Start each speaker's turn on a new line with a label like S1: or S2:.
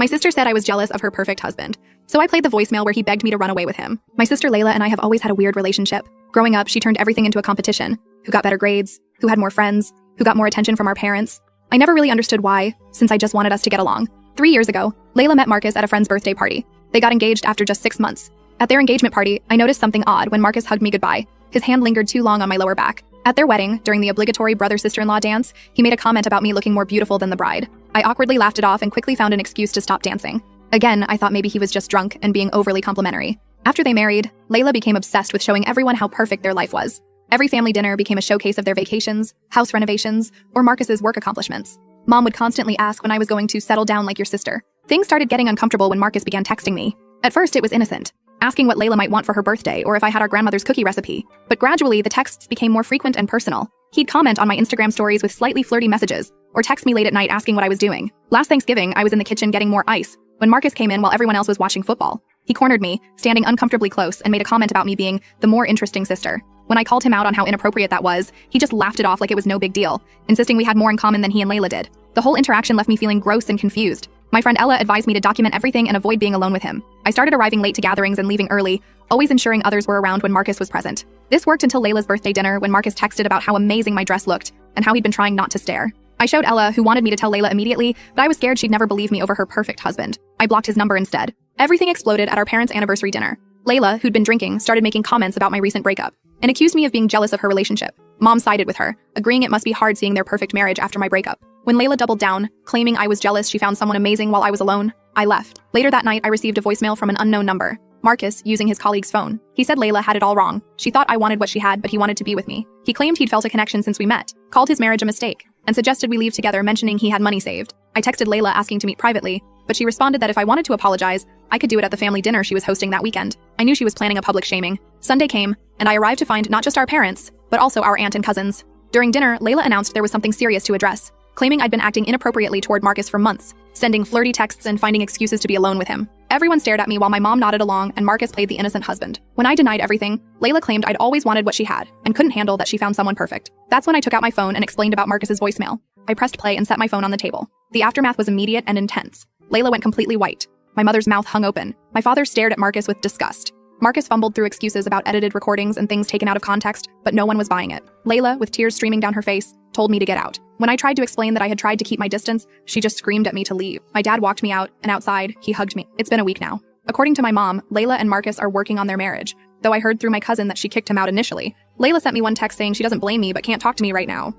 S1: My sister said I was jealous of her perfect husband, so I played the voicemail where he begged me to run away with him. My sister Layla and I have always had a weird relationship. Growing up, she turned everything into a competition. Who got better grades, who had more friends, who got more attention from our parents. I never really understood why, since I just wanted us to get along. 3 years ago, Layla met Marcus at a friend's birthday party. They got engaged after just 6 months. At their engagement party, I noticed something odd when Marcus hugged me goodbye. His hand lingered too long on my lower back. At their wedding, during the obligatory brother-sister-in-law dance, he made a comment about me looking more beautiful than the bride. I awkwardly laughed it off and quickly found an excuse to stop dancing. Again, I thought maybe he was just drunk and being overly complimentary. After they married, Layla became obsessed with showing everyone how perfect their life was. Every family dinner became a showcase of their vacations, house renovations, or Marcus's work accomplishments. Mom would constantly ask when I was going to settle down like your sister. Things started getting uncomfortable when Marcus began texting me. At first, it was innocent, asking what Layla might want for her birthday or if I had our grandmother's cookie recipe. But gradually, the texts became more frequent and personal. He'd comment on my Instagram stories with slightly flirty messages, or text me late at night asking what I was doing. Last Thanksgiving, I was in the kitchen getting more ice when Marcus came in while everyone else was watching football. He cornered me, standing uncomfortably close, and made a comment about me being the more interesting sister. When I called him out on how inappropriate that was, he just laughed it off like it was no big deal, insisting we had more in common than he and Layla did. The whole interaction left me feeling gross and confused. My friend Ella advised me to document everything and avoid being alone with him. I started arriving late to gatherings and leaving early, always ensuring others were around when Marcus was present. This worked until Layla's birthday dinner when Marcus texted about how amazing my dress looked and how he'd been trying not to stare. I showed Ella, who wanted me to tell Layla immediately, but I was scared she'd never believe me over her perfect husband. I blocked his number instead. Everything exploded at our parents' anniversary dinner. Layla, who'd been drinking, started making comments about my recent breakup and accused me of being jealous of her relationship. Mom sided with her, agreeing it must be hard seeing their perfect marriage after my breakup. When Layla doubled down, claiming I was jealous she found someone amazing while I was alone, I left. Later that night, I received a voicemail from an unknown number. Marcus, using his colleague's phone. He said Layla had it all wrong. She thought I wanted what she had, but he wanted to be with me. He claimed he'd felt a connection since we met, called his marriage a mistake, and suggested we leave together, mentioning he had money saved. I texted Layla asking to meet privately, but she responded that if I wanted to apologize, I could do it at the family dinner she was hosting that weekend. I knew she was planning a public shaming. Sunday came, and I arrived to find not just our parents, but also our aunt and cousins. During dinner, Layla announced there was something serious to address, claiming I'd been acting inappropriately toward Marcus for months, sending flirty texts and finding excuses to be alone with him. Everyone stared at me while my mom nodded along and Marcus played the innocent husband. When I denied everything, Layla claimed I'd always wanted what she had and couldn't handle that she found someone perfect. That's when I took out my phone and explained about Marcus's voicemail. I pressed play and set my phone on the table. The aftermath was immediate and intense. Layla went completely white. My mother's mouth hung open. My father stared at Marcus with disgust. Marcus fumbled through excuses about edited recordings and things taken out of context, but no one was buying it. Layla, with tears streaming down her face, told me to get out. When I tried to explain that I had tried to keep my distance, she just screamed at me to leave. My dad walked me out, and outside, he hugged me. It's been a week now. According to my mom, Layla and Marcus are working on their marriage, though I heard through my cousin that she kicked him out initially. Layla sent me one text saying she doesn't blame me but can't talk to me right now.